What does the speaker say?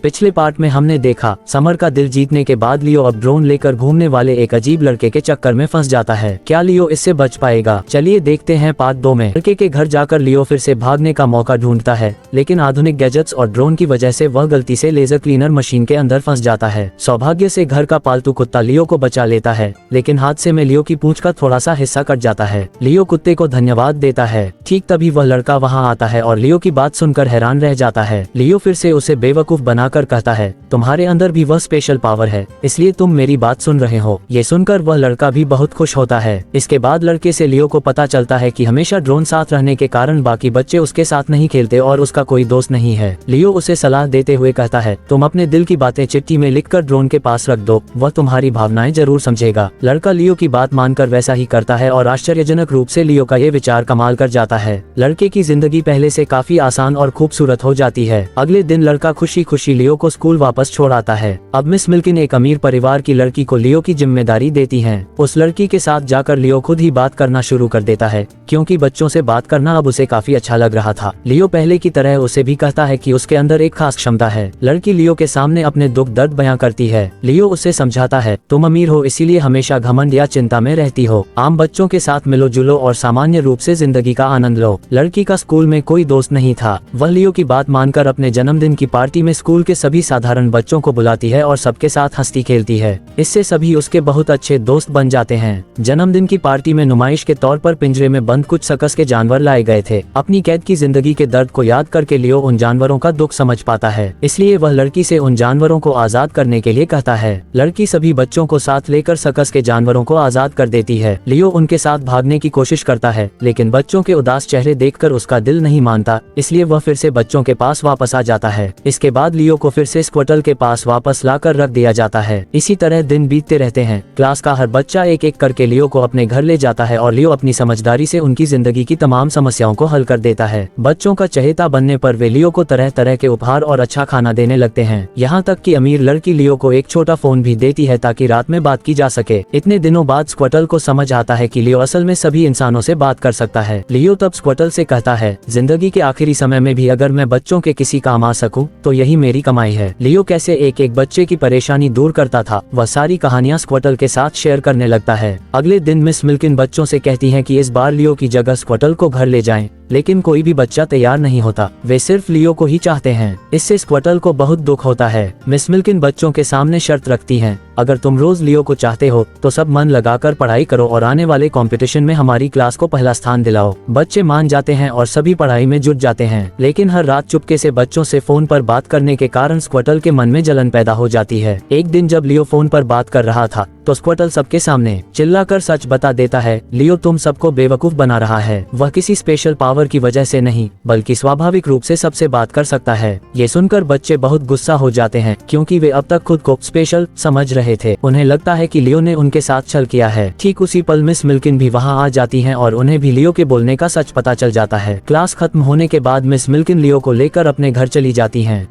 पिछले पार्ट में हमने देखा समर का दिल जीतने के बाद लियो अब ड्रोन लेकर घूमने वाले एक अजीब लड़के के चक्कर में फंस जाता है। क्या लियो इससे बच पाएगा? चलिए देखते हैं पार्ट 2 में। लड़के के घर जाकर लियो फिर से भागने का मौका ढूंढता है, लेकिन आधुनिक गैजेट्स और ड्रोन की वजह से वह गलती से लेजर क्लीनर मशीन के अंदर फंस जाता है। सौभाग्य से घर का पालतू कुत्ता लियो को बचा लेता है, लेकिन हादसे में लियो की पूंछ का थोड़ा सा हिस्सा कट जाता है। लियो कुत्ते को धन्यवाद देता है। ठीक तभी वह लड़का वहाँ आता है और लियो की बात सुनकर हैरान रह जाता है। लियो फिर से उसे बेवकूफ बनाकर कहता है, तुम्हारे अंदर भी वह स्पेशल पावर है, इसलिए तुम मेरी बात सुन रहे हो। ये सुनकर वह लड़का भी बहुत खुश होता है। इसके बाद लड़के से लियो को पता चलता है कि हमेशा ड्रोन साथ रहने के कारण बाकी बच्चे उसके साथ नहीं खेलते और उसका कोई दोस्त नहीं है। लियो उसे सलाह देते हुए कहता है, तुम अपने दिल की बातें चिट्ठी में लिखकर ड्रोन के पास रख दो, वह तुम्हारी भावनाएं जरूर समझेगा। लड़का लियो की बात मानकर वैसा ही करता है और आश्चर्यजनक रूप से लियो का ये विचार कमाल कर जाता है। लड़के की जिंदगी पहले से काफी आसान और खूबसूरत हो जाती है। अगले दिन लड़का खुशी खुशी लियो को स्कूल वापस छोड़ आता है। अब मिस मिल्किन एक अमीर परिवार की लड़की को लियो की जिम्मेदारी देती हैं। उस लड़की के साथ जाकर लियो खुद ही बात करना शुरू कर देता है, क्योंकि बच्चों से बात करना अब उसे काफी अच्छा लग रहा था। लियो पहले की तरह उसे भी कहता है कि उसके अंदर एक खास क्षमता है। लड़की लियो के सामने अपने दुख दर्द बयां करती है। लियो उसे समझाता है, तुम अमीर हो इसीलिए हमेशा घमंड या चिंता में रहती हो। आम बच्चों के साथ मिलो जुलो और सामान्य रूप से जिंदगी का आनंद लो। लड़की का स्कूल में कोई दोस्त नहीं था। वह लियो की बात मानकर अपने जन्मदिन की पार्टी में स्कूल के सभी साधारण बच्चों को बुलाती है और सबके साथ हंसती खेलती है। इससे सभी उसके बहुत अच्छे दोस्त बन जाते हैं। जन्मदिन की पार्टी में नुमाइश के तौर पर पिंजरे में बंद कुछ सर्कस के जानवर लाए गए थे। अपनी कैद की जिंदगी के दर्द को याद करके लियो उन जानवरों का दुख समझ पाता है, इसलिए वह लड़की से उन जानवरों को आजाद करने के लिए कहता है। लड़की सभी बच्चों को साथ लेकर सर्कस के जानवरों को आजाद कर देती है। लियो उनके साथ भागने की कोशिश करता है, लेकिन बच्चों के उदास चेहरे देखकर उसका दिल नहीं मानता, इसलिए वह फिर से बच्चों के पास वापस आ जाता है। इसके बाद लियो को फिर से स्क्वटल के पास वापस लाकर रख दिया जाता है। इसी तरह दिन बीतते रहते हैं। क्लास का हर बच्चा एक एक करके लियो को अपने घर ले जाता है और लियो अपनी समझदारी से उनकी जिंदगी की तमाम समस्याओं को हल कर देता है। बच्चों का चहेता बनने पर वे लियो को तरह तरह के उपहार और अच्छा खाना देने लगते हैं। यहाँ तक कि अमीर लड़की लियो को एक छोटा फोन भी देती है ताकि रात में बात की जा सके। इतने दिनों बाद स्क्वटल को समझ आता है कि लियो असल में सभी इंसानों से बात कर सकता है। लियो तब स्क्वटल से कहता है, जिंदगी के आखिरी समय में भी अगर मैं बच्चों के किसी काम आ सकूं तो यही मेरी कमाई है। लियो कैसे एक एक बच्चे की परेशानी दूर करता था, वह सारी कहानियां स्क्वटल के साथ शेयर करने लगता है। अगले दिन मिस मिल्किन बच्चों से कहती है कि इस बार लियो की जगह स्क्वटल को घर ले जाएं, लेकिन कोई भी बच्चा तैयार नहीं होता। वे सिर्फ लियो को ही चाहते हैं। इससे स्क्वटल को बहुत दुख होता है। मिस मिल्किन बच्चों के सामने शर्त रखती हैं, अगर तुम रोज लियो को चाहते हो तो सब मन लगाकर पढ़ाई करो और आने वाले कंपटीशन में हमारी क्लास को पहला स्थान दिलाओ। बच्चे मान जाते हैं और सभी पढ़ाई में जुट जाते हैं, लेकिन हर रात चुपके से बच्चों से फोन पर बात करने के कारण स्क्वटल के मन में जलन पैदा हो जाती है। एक दिन जब लियो फोन पर बात कर रहा था तो स्क्वटल सबके सामने चिल्लाकर सच बता देता है, लियो तुम सबको बेवकूफ बना रहा है। वह किसी स्पेशल पावर की वजह से नहीं, बल्कि स्वाभाविक रूप से सबसे बात कर सकता है। ये सुनकर बच्चे बहुत गुस्सा हो जाते हैं, क्योंकि वे अब तक खुद को स्पेशल समझ रहे थे। उन्हें लगता है कि लियो ने उनके साथ छल किया है। ठीक उसी पल मिस मिल्किन भी वहां आ जाती हैं और उन्हें भी लियो के बोलने का सच पता चल जाता है। क्लास खत्म होने के बाद मिस मिल्किन लियो को लेकर अपने घर चली जाती हैं।